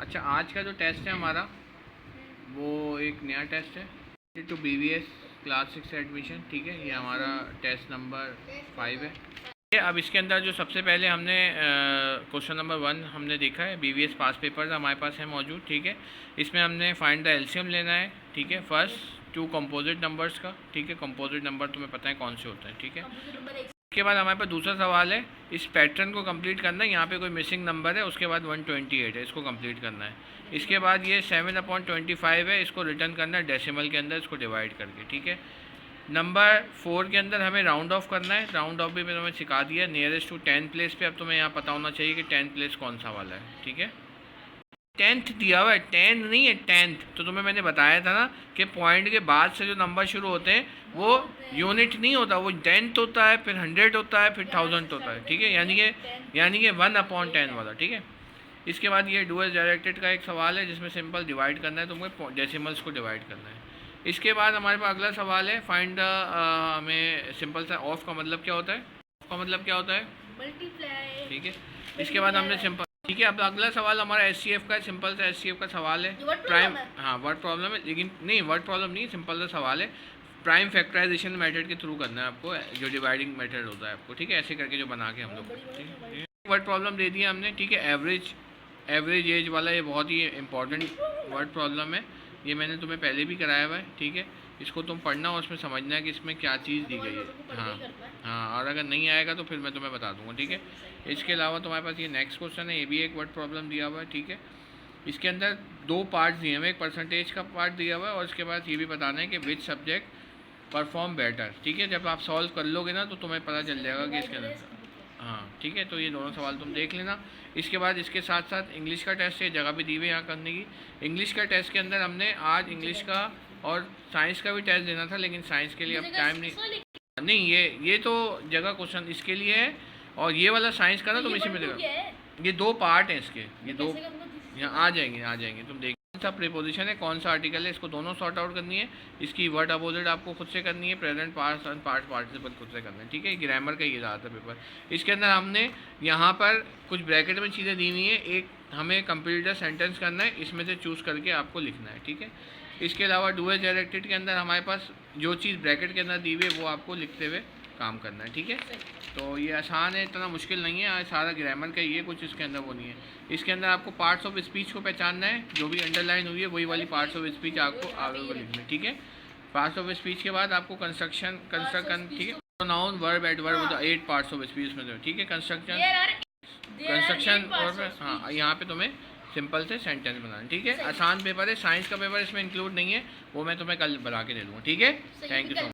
अच्छा, आज का जो टेस्ट है हमारा वो एक नया टेस्ट है टू BVS क्लास 6 एडमिशन। ठीक है, ये हमारा टेस्ट नंबर 5 है। अब इसके अंदर जो सबसे पहले हमने क्वेश्चन नंबर 1 हमने देखा है, BVS पास पेपर हमारे पास है मौजूद। ठीक है, इसमें हमने फाइंड द एलसीएम लेना है। ठीक है, फर्स्ट 2 कंपोजिट नंबर्स का। ठीक है, कंपोजिट नंबर तुम्हें पता है कौन से होते हैं। ठीक है, उसके बाद हमारे पास दूसरा सवाल है, इस पैटर्न को कंप्लीट करना है। यहाँ पे कोई मिसिंग नंबर है, उसके बाद 128 है, इसको कंप्लीट करना है। इसके बाद ये 7/25 है, इसको रिटर्न करना है डेसिमल के अंदर, इसको डिवाइड करके। ठीक है, नंबर 4 के अंदर हमें राउंड ऑफ करना है। राउंड ऑफ भी मैंने तुम्हें सिखा दिया, नियरेस्ट टू 10 प्लेस पे। अब तुम्हें यहाँ पता होना चाहिए कि 10 प्लेस कौन सा वाला है। ठीक है, 10th दिया हुआ है, 10 नहीं है 10th। तो तुम्हें मैंने बताया था ना कि पॉइंट के बाद से जो नंबर शुरू होते हैं वो यूनिट नहीं होता, वो 10th होता है, फिर 100 होता है, फिर 1000 होता है। ठीक है, यानी कि 1/10 वाला। ठीक है, इसके बाद ये डुअल डायरेक्टेड का एक सवाल है जिसमें सिंपल डिवाइड करना है, तुमको डेसिमल्स को डिवाइड करना है। इसके बाद हमारे पास अगला सवाल है, फाइंड हमें सिंपल सा ऑफ का मतलब क्या होता है। ऑफ का मतलब क्या होता है? मल्टीप्लाई। ठीक है, इसके बाद हमने सिंपल। ठीक है, अब अगला सवाल हमारा SCF का है, सिंपल सा SCF का सवाल है। प्राइम, हाँ वर्ड प्रॉब्लम है, लेकिन नहीं वर्ड प्रॉब्लम नहीं, सिंपल सा सवाल है। प्राइम फैक्टराइजेशन मेथड के थ्रू करना है आपको, जो डिवाइडिंग मेथड होता है आपको। ठीक है, ऐसे करके जो बना के हम लोग। ठीक है, वर्ड प्रॉब्लम दे दिया हमने। ठीक है, एवरेज एज वाला ये बहुत ही इंपॉर्टेंट वर्ड प्रॉब्लम है, ये मैंने तुम्हें पहले भी कराया हुआ है। ठीक है, इसको तुम पढ़ना और उसमें समझना है कि इसमें क्या चीज़ दी गई है। हाँ, और अगर नहीं आएगा तो फिर मैं तुम्हें बता दूंगा। ठीक है, इसके अलावा तुम्हारे पास ये नेक्स्ट क्वेश्चन है, ये भी एक वर्ड प्रॉब्लम दिया हुआ है। ठीक है, इसके अंदर 2 पार्ट्स दिए हुए, एक परसेंटेज का पार्ट दिया हुआ है और इसके बाद ये भी बताना है कि विच सब्जेक्ट परफॉर्म बेटर। ठीक है, जब आप सॉल्व कर लोगे ना तो तुम्हें पता चल जाएगा कि इसके अंदर। हाँ ठीक है, तो ये दोनों सवाल तुम देख लेना। इसके बाद इसके साथ साथ इंग्लिश का टेस्ट है, जगह भी दी हुई है यहाँ करने की। इंग्लिश का टेस्ट के अंदर हमने आज इंग्लिश का और साइंस का भी टेस्ट देना था, लेकिन साइंस के लिए अब टाइम नहीं। ये तो जगह क्वेश्चन इसके लिए है, और ये वाला साइंस का ना तुम इसी में देगा। ये 2 पार्ट हैं इसके, ये 2 यहाँ आ जाएंगे तुम देख। कौन सा प्रीपोजिशन है, कौन सा आर्टिकल है, इसको दोनों सॉर्ट आउट करनी है। इसकी वर्ड अपोजिट आपको खुद से करनी है, प्रेजेंट पास्ट और पास्ट पार्टिसिपल खुद से करना है। ठीक है, ग्रामर का ये ज़्यादातर पेपर। इसके अंदर हमने यहाँ पर कुछ ब्रैकेट में चीज़ें दी हुई हैं, एक हमें कंप्लीट सेंटेंस करना है, इसमें से चूज़ करके आपको लिखना है। ठीक है, इसके अलावा डुअल डायरेक्टेड के अंदर हमारे पास जो चीज़ ब्रैकेट के अंदर दी हुई है वो आपको लिखते हुए काम करना है। ठीक है, तो ये आसान है, इतना मुश्किल नहीं है, सारा ग्रामर का ये कुछ इसके अंदर वो नहीं है। इसके अंदर आपको पार्ट्स ऑफ स्पीच को पहचानना है, जो भी अंडरलाइन हुई है वही वाली पार्ट्स ऑफ स्पीच आपको आगे को लिखना है। ठीक है, पार्ट्स ऑफ स्पीच के बाद आपको कंस्ट्रक्शन करना। ठीक है, pronoun verb adverb 8 parts of speech में। ठीक है, कंस्ट्रक्शन और हाँ यहाँ पे तुम्हें सिंपल से सेंटेंस बनाना। ठीक है, आसान पेपर है, साइंस का पेपर इसमें इंक्लूड नहीं है, वो मैं तुम्हें कल बना के दे दूँगा। ठीक है, थैंक यू सो मच।